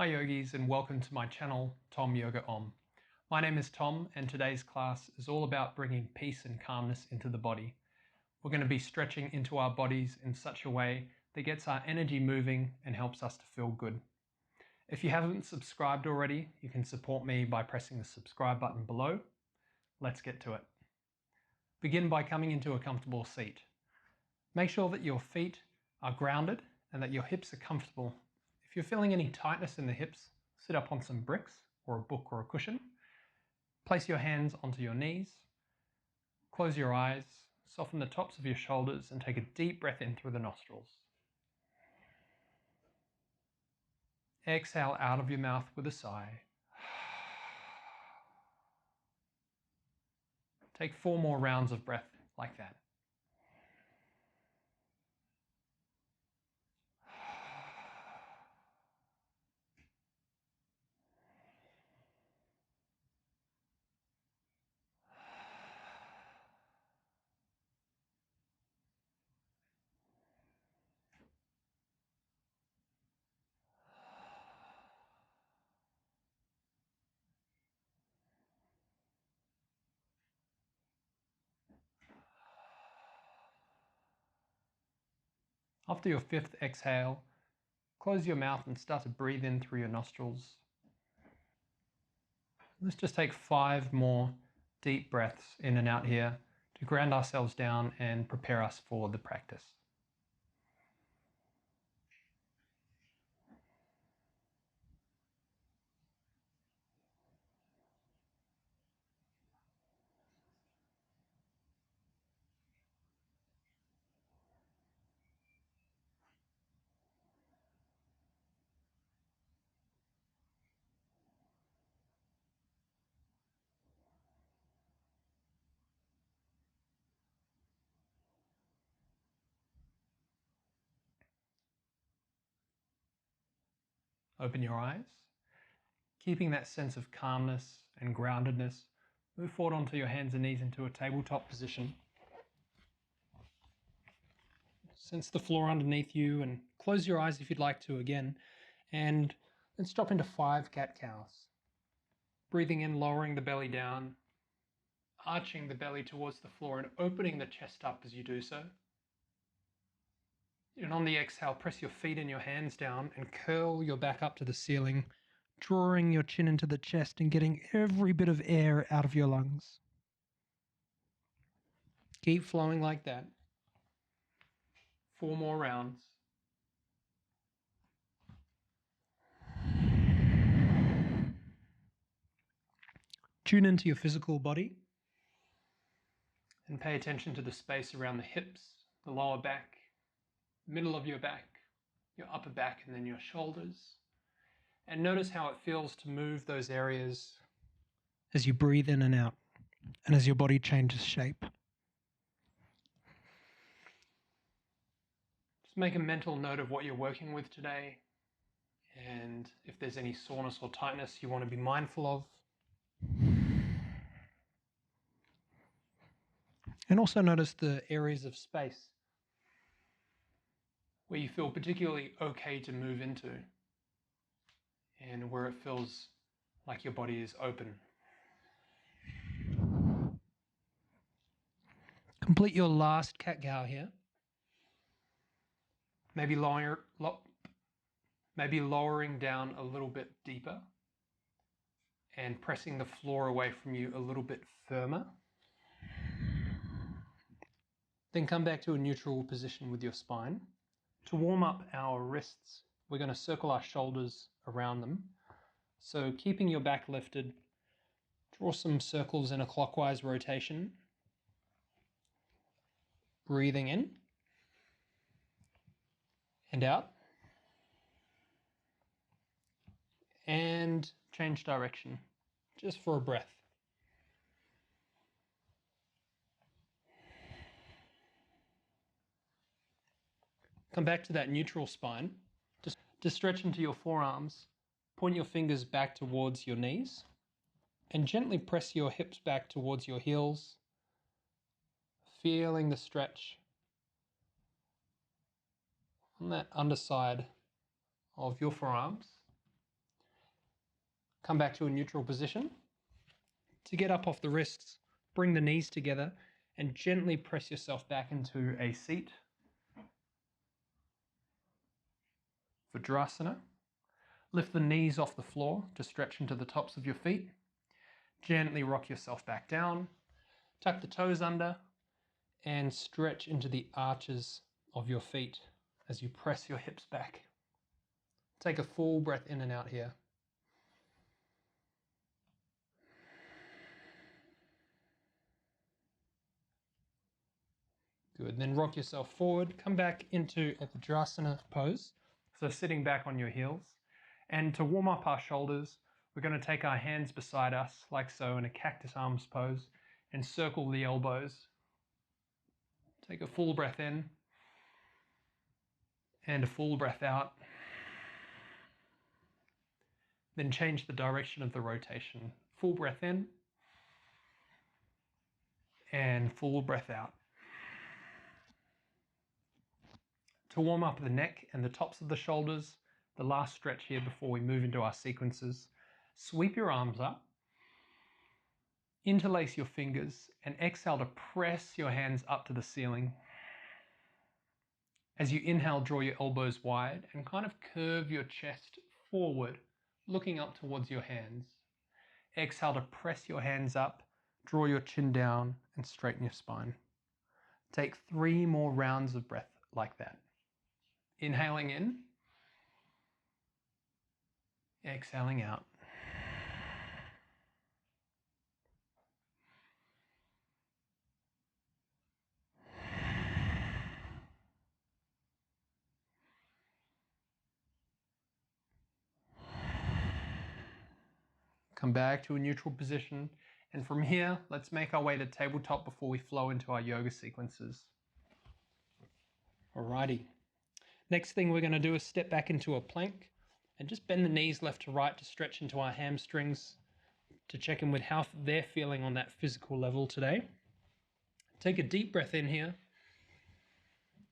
Hi yogis, and welcome to my channel, Tom Yoga Om. My name is Tom, and today's class is all about bringing peace and calmness into the body. We're going to be stretching into our bodies in such a way that gets our energy moving and helps us to feel good. If you haven't subscribed already, you can support me by pressing the subscribe button below. Let's get to it. Begin by coming into a comfortable seat. Make sure that your feet are grounded and that your hips are comfortable. If you're feeling any tightness in the hips, sit up on some bricks or a book or a cushion. Place your hands onto your knees. Close your eyes, soften the tops of your shoulders, and take a deep breath in through the nostrils. Exhale out of your mouth with a sigh. Take 4 more rounds of breath like that. After your 5th exhale, close your mouth and start to breathe in through your nostrils. Let's just take 5 more deep breaths in and out here to ground ourselves down and prepare us for the practice. Open your eyes. Keeping that sense of calmness and groundedness, move forward onto your hands and knees into a tabletop position. Sense the floor underneath you and close your eyes if you'd like to again. And let's drop into 5 cat-cows. Breathing in, lowering the belly down, arching the belly towards the floor and opening the chest up as you do so. And on the exhale, press your feet and your hands down and curl your back up to the ceiling, drawing your chin into the chest and getting every bit of air out of your lungs. Keep flowing like that. 4 more rounds. Tune into your physical body and pay attention to the space around the hips, the lower back, middle of your back, your upper back, and then your shoulders. And notice how it feels to move those areas as you breathe in and out and as your body changes shape. Just make a mental note of what you're working with today, and if there's any soreness or tightness you want to be mindful of. And also notice the areas of space where you feel particularly okay to move into and where it feels like your body is open. Complete your last cat-cow here. Maybe lowering down a little bit deeper and pressing the floor away from you a little bit firmer. Then come back to a neutral position with your spine. To warm up our wrists, we're going to circle our shoulders around them. So keeping your back lifted, draw some circles in a clockwise rotation. Breathing in and out. And change direction, just for a breath. Come back to that neutral spine. Just stretch into your forearms. Point your fingers back towards your knees and gently press your hips back towards your heels, feeling the stretch on that underside of your forearms. Come back to a neutral position. To get up off the wrists, bring the knees together and gently press yourself back into a seat. Vajrasana. Lift the knees off the floor to stretch into the tops of your feet. Gently rock yourself back down. Tuck the toes under and stretch into the arches of your feet as you press your hips back. Take a full breath in and out here. Good. Then rock yourself forward. Come back into a Vajrasana pose. So sitting back on your heels. And to warm up our shoulders, we're going to take our hands beside us, like so, in a cactus arms pose, and circle the elbows. Take a full breath in and a full breath out. Then change the direction of the rotation. Full breath in and full breath out. To warm up the neck and the tops of the shoulders, the last stretch here before we move into our sequences, sweep your arms up, interlace your fingers, and exhale to press your hands up to the ceiling. As you inhale, draw your elbows wide and kind of curve your chest forward, looking up towards your hands. Exhale to press your hands up, draw your chin down, and straighten your spine. Take 3 more rounds of breath like that. Inhaling in, exhaling out. Come back to a neutral position, and from here, let's make our way to tabletop before we flow into our yoga sequences. Alrighty. Next thing we're going to do is step back into a plank and just bend the knees left to right to stretch into our hamstrings to check in with how they're feeling on that physical level today. Take a deep breath in here.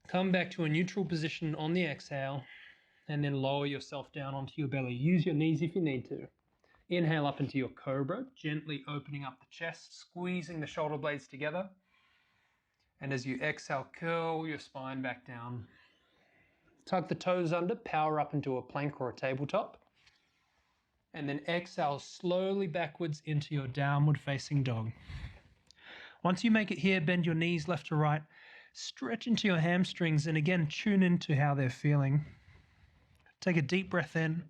Come back to a neutral position on the exhale and then lower yourself down onto your belly. Use your knees if you need to. Inhale up into your cobra, gently opening up the chest, squeezing the shoulder blades together. And as you exhale, curl your spine back down. Tuck the toes under, power up into a plank or a tabletop. And then exhale slowly backwards into your downward facing dog. Once you make it here, bend your knees left to right, stretch into your hamstrings, and again, tune into how they're feeling. Take a deep breath in,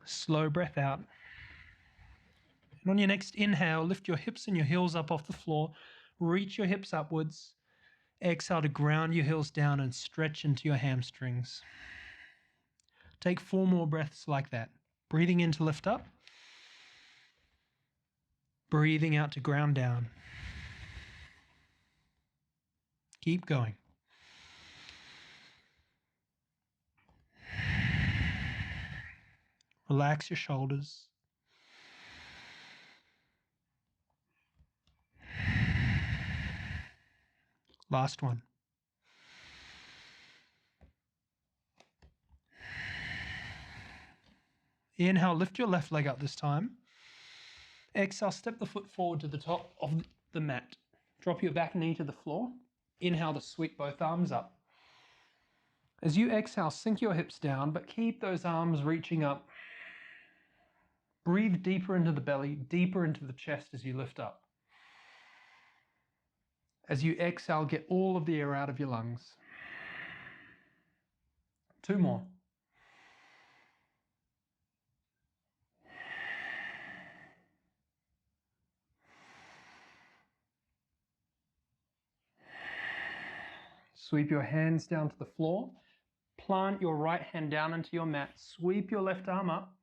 slow breath out. And on your next inhale, lift your hips and your heels up off the floor, reach your hips upwards. Exhale to ground your heels down and stretch into your hamstrings. Take 4 more breaths like that. Breathing in to lift up. Breathing out to ground down. Keep going. Relax your shoulders. Last one. Inhale, lift your left leg up this time. Exhale, step the foot forward to the top of the mat. Drop your back knee to the floor. Inhale to sweep both arms up. As you exhale, sink your hips down, but keep those arms reaching up. Breathe deeper into the belly, deeper into the chest as you lift up. As you exhale, get all of the air out of your lungs. 2 more. Sweep your hands down to the floor. Plant your right hand down into your mat. Sweep your left arm up.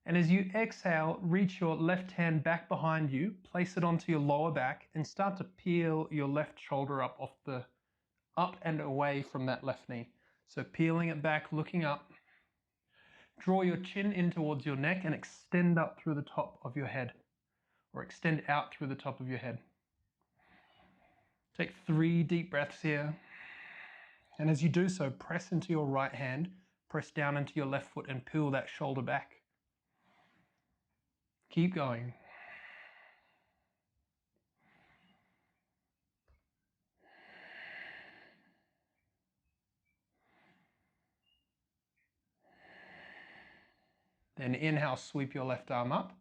And as you exhale, reach your left hand back behind you, place it onto your lower back, and start to peel your left shoulder up and away from that left knee. So peeling it back, looking up. Draw your chin in towards your neck and extend up through the top of your head, or extend out through the top of your head. Take 3 deep breaths here. And as you do so, press into your right hand, press down into your left foot and peel that shoulder back. Keep going. Then inhale, sweep your left arm up.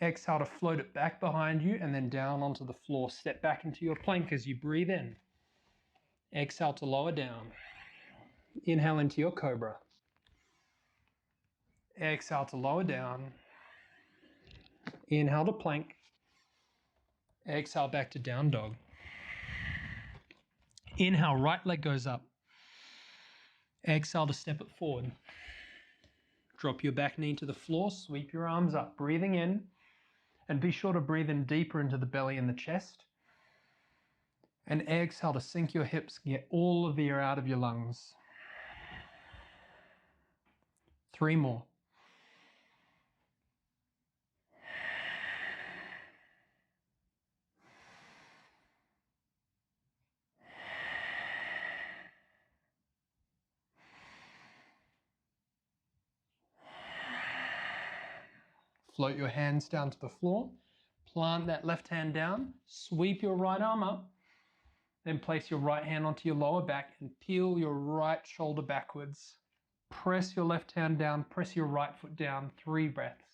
Exhale to float it back behind you and then down onto the floor. Step back into your plank as you breathe in. Exhale to lower down. Inhale into your cobra. Exhale to lower down. Inhale to plank. Exhale back to down dog. Inhale, right leg goes up. Exhale to step it forward. Drop your back knee to the floor, sweep your arms up, breathing in, and be sure to breathe in deeper into the belly and the chest. And exhale to sink your hips, get all of the air out of your lungs. 3 more. Float your hands down to the floor. Plant that left hand down. Sweep your right arm up. Then place your right hand onto your lower back and peel your right shoulder backwards. Press your left hand down. Press your right foot down. 3 breaths.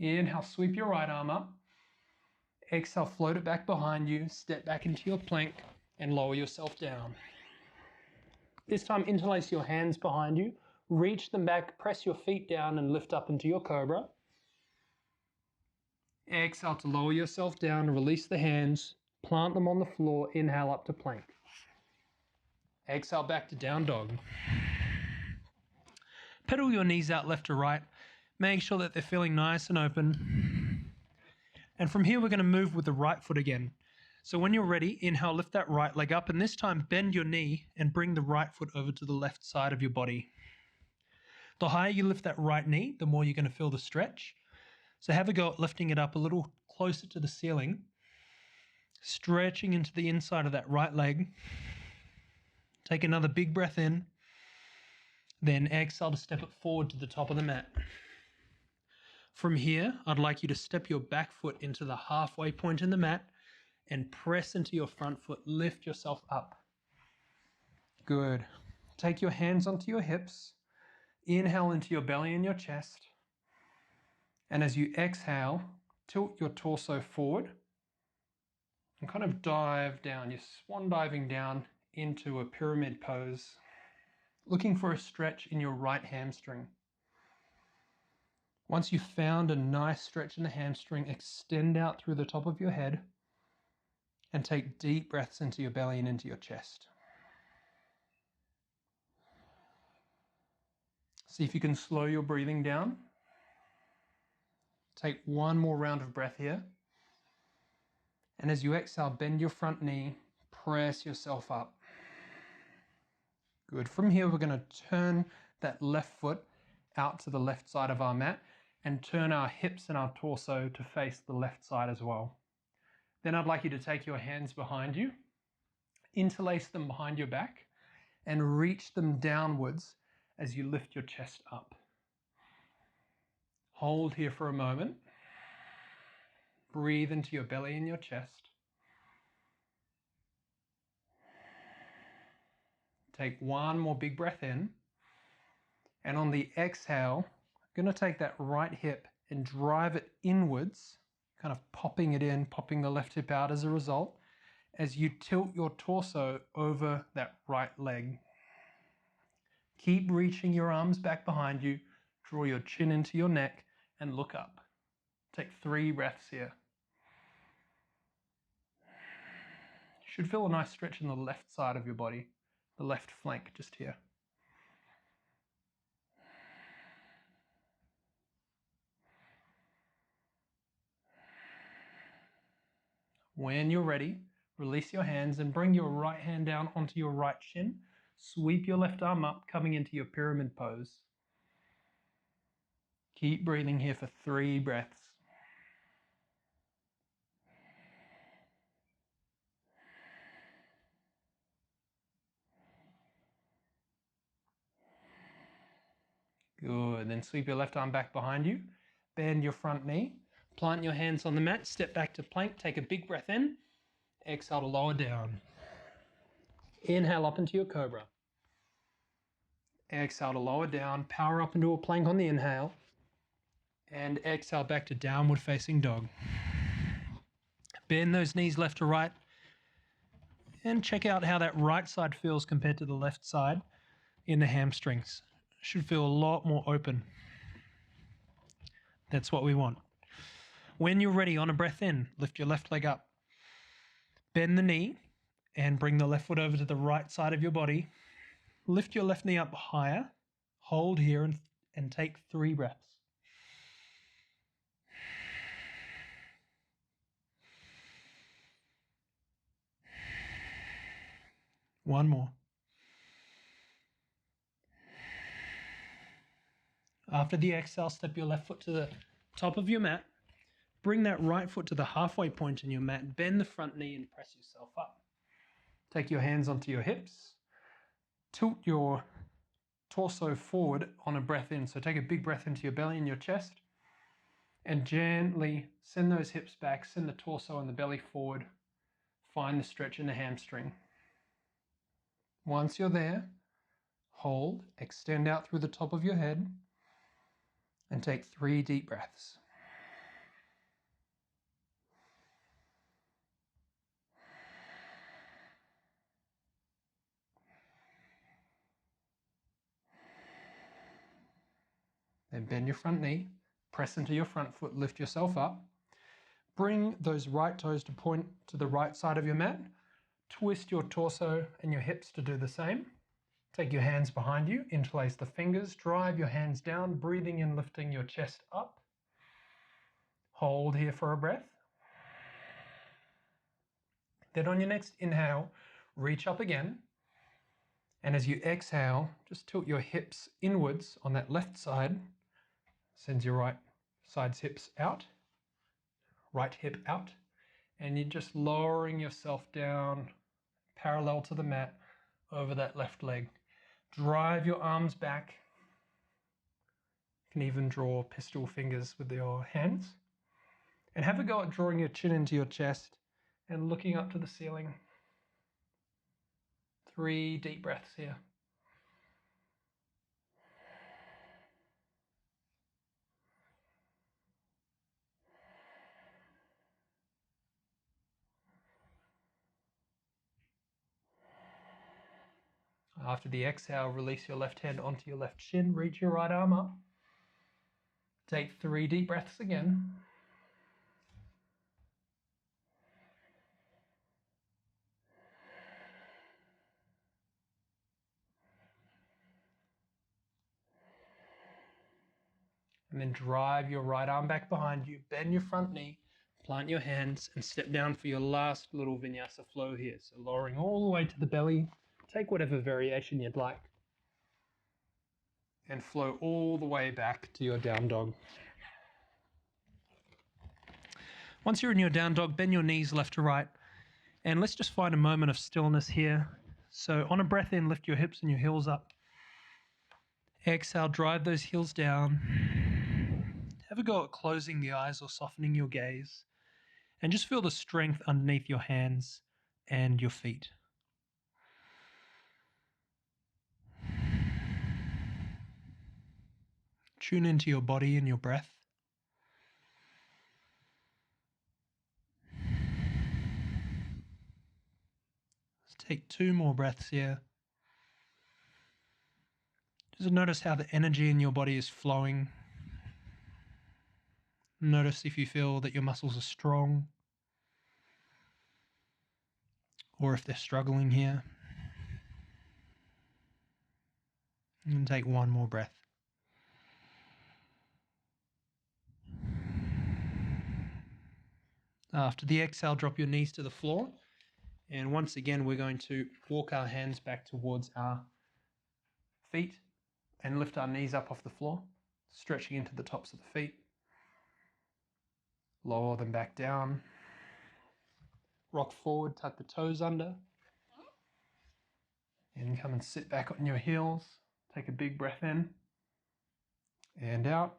Inhale, sweep your right arm up. Exhale, float it back behind you. Step back into your plank and lower yourself down. This time, interlace your hands behind you. Reach them back, press your feet down and lift up into your cobra. Exhale to lower yourself down, release the hands, plant them on the floor, inhale up to plank. Exhale back to down dog. Pedal your knees out left to right. Make sure that they're feeling nice and open. And from here, we're going to move with the right foot again. So when you're ready, inhale, lift that right leg up, and this time bend your knee and bring the right foot over to the left side of your body. The higher you lift that right knee, the more you're going to feel the stretch. So have a go at lifting it up a little closer to the ceiling, stretching into the inside of that right leg. Take another big breath in, then exhale to step it forward to the top of the mat. From here, I'd like you to step your back foot into the halfway point in the mat and press into your front foot. Lift yourself up. Good. Take your hands onto your hips. Inhale into your belly and your chest. And as you exhale, tilt your torso forward and kind of dive down. You're swan diving down into a pyramid pose, looking for a stretch in your right hamstring. Once you've found a nice stretch in the hamstring, extend out through the top of your head and take deep breaths into your belly and into your chest. See if you can slow your breathing down. Take 1 more round of breath here. And as you exhale, bend your front knee, press yourself up. Good. From here, we're going to turn that left foot out to the left side of our mat and turn our hips and our torso to face the left side as well. Then I'd like you to take your hands behind you, interlace them behind your back, and reach them downwards as you lift your chest up. Hold here for a moment. Breathe into your belly and your chest. Take 1 more big breath in. And on the exhale, I'm going to take that right hip and drive it inwards, kind of popping it in, popping the left hip out as a result, as you tilt your torso over that right leg. Keep reaching your arms back behind you, draw your chin into your neck, and look up. Take 3 breaths here. You should feel a nice stretch in the left side of your body, the left flank just here. When you're ready, release your hands and bring your right hand down onto your right shin. Sweep your left arm up, coming into your pyramid pose. Keep breathing here for 3 breaths. Good. Then sweep your left arm back behind you. Bend your front knee. Plant your hands on the mat. Step back to plank. Take a big breath in. Exhale to lower down. Inhale up into your cobra. Exhale to lower down. Power up into a plank on the inhale. And exhale back to downward facing dog. Bend those knees left to right. And check out how that right side feels compared to the left side in the hamstrings. Should feel a lot more open. That's what we want. When you're ready, on a breath in, lift your left leg up. Bend the knee and bring the left foot over to the right side of your body. Lift your left knee up higher. Hold here and take 3 breaths. One more. After the exhale, step your left foot to the top of your mat. Bring that right foot to the halfway point in your mat. Bend the front knee and press yourself up. Take your hands onto your hips. Tilt your torso forward on a breath in. So take a big breath into your belly and your chest. And gently send those hips back. Send the torso and the belly forward. Find the stretch in the hamstring. Once you're there, hold. Extend out through the top of your head. And take 3 deep breaths. Then bend your front knee, press into your front foot, lift yourself up. Bring those right toes to point to the right side of your mat. Twist your torso and your hips to do the same. Take your hands behind you, interlace the fingers, drive your hands down, breathing in, lifting your chest up. Hold here for a breath. Then on your next inhale, reach up again. And as you exhale, just tilt your hips inwards on that left side. Sends your right side's hips out, right hip out. And you're just lowering yourself down parallel to the mat over that left leg. Drive your arms back. You can even draw pistol fingers with your hands. And have a go at drawing your chin into your chest and looking up to the ceiling. 3 deep breaths here. After the exhale, release your left hand onto your left shin, reach your right arm up. Take 3 deep breaths again. And then drive your right arm back behind you, bend your front knee, plant your hands, and step down for your last little vinyasa flow here. So lowering all the way to the belly, take whatever variation you'd like, and flow all the way back to your down dog. Once you're in your down dog, bend your knees left to right, and let's just find a moment of stillness here. So on a breath in, lift your hips and your heels up. Exhale, drive those heels down. Have a go at closing the eyes or softening your gaze. And just feel the strength underneath your hands and your feet. Tune into your body and your breath. Let's take 2 more breaths here. Just notice how the energy in your body is flowing. Notice if you feel that your muscles are strong or if they're struggling here. And take 1 more breath. After the exhale, drop your knees to the floor. And once again, we're going to walk our hands back towards our feet and lift our knees up off the floor, stretching into the tops of the feet. Lower them back down. Rock forward, tuck the toes under. And come and sit back on your heels. Take a big breath in. and out.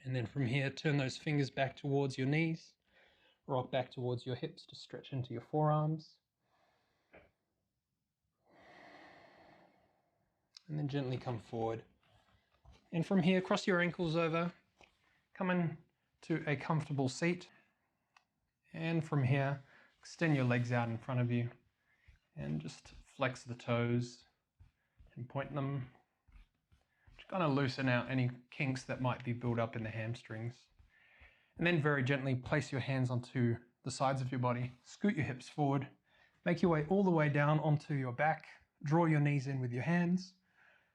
And then from here, turn those fingers back towards your knees, rock back towards your hips to stretch into your forearms. And then gently come forward. And from here, cross your ankles over, come in to a comfortable seat. And from here, extend your legs out in front of you and just flex the toes and point them. Just kind of loosen out any kinks that might be built up in the hamstrings. And then very gently place your hands onto the sides of your body. Scoot your hips forward. Make your way all the way down onto your back. Draw your knees in with your hands.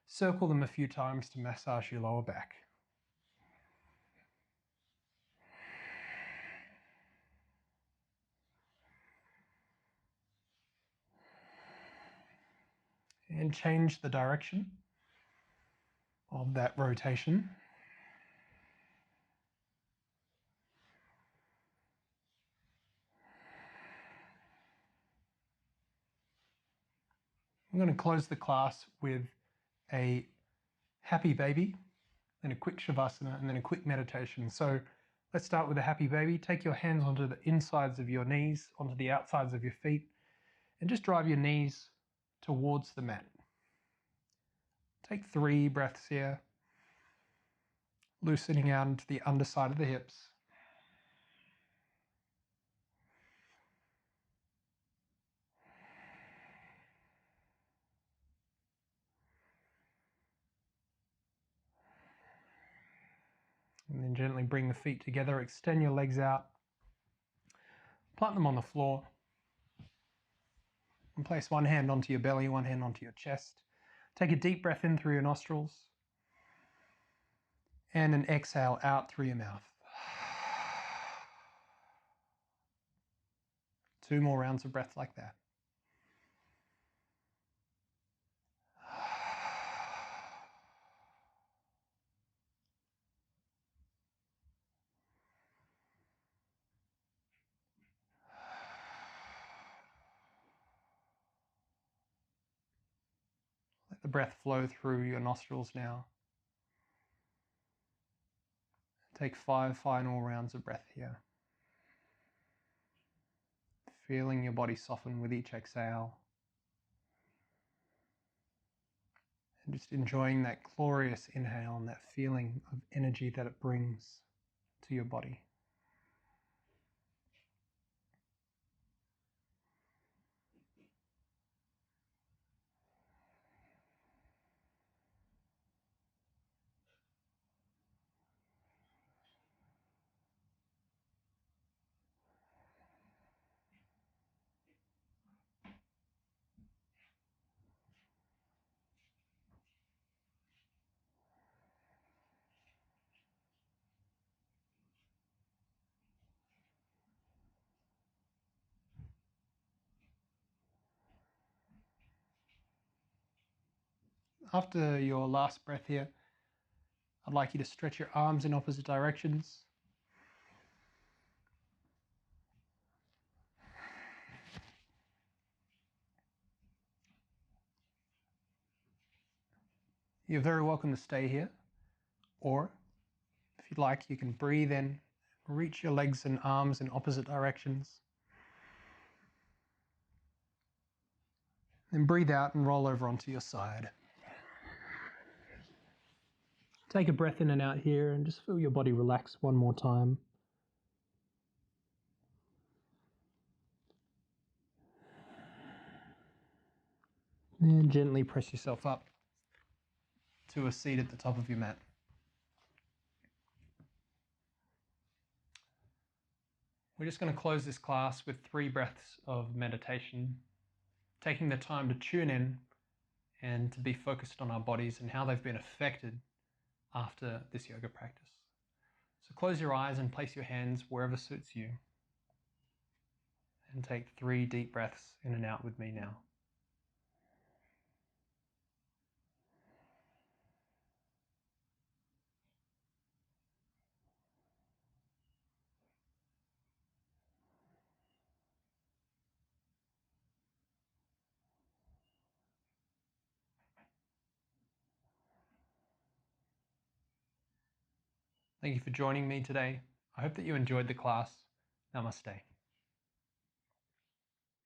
Circle them a few times to massage your lower back. And change the direction of that rotation. I'm going to close the class with a happy baby, then a quick shavasana, and then a quick meditation. So let's start with a happy baby. Take your hands onto the insides of your knees, onto the outsides of your feet, and just drive your knees towards the mat. Take 3 breaths here, loosening out into the underside of the hips. And then gently bring the feet together, extend your legs out, plant them on the floor, and place one hand onto your belly, one hand onto your chest. Take a deep breath in through your nostrils, and an exhale out through your mouth. 2 more rounds of breath like that. Let the breath flow through your nostrils now. Take 5 final rounds of breath here. Feeling your body soften with each exhale. And just enjoying that glorious inhale and that feeling of energy that it brings to your body. After your last breath here, I'd like you to stretch your arms in opposite directions. You're very welcome to stay here, or if you'd like, you can breathe in, reach your legs and arms in opposite directions. Then breathe out and roll over onto your side. Take a breath in and out here and just feel your body relax one more time. And gently press yourself up to a seat at the top of your mat. We're just going to close this class with 3 breaths of meditation, taking the time to tune in and to be focused on our bodies and how they've been affected after this yoga practice. So close your eyes and place your hands wherever suits you. And take 3 deep breaths in and out with me now. Thank you for joining me today. I hope that you enjoyed the class. Namaste.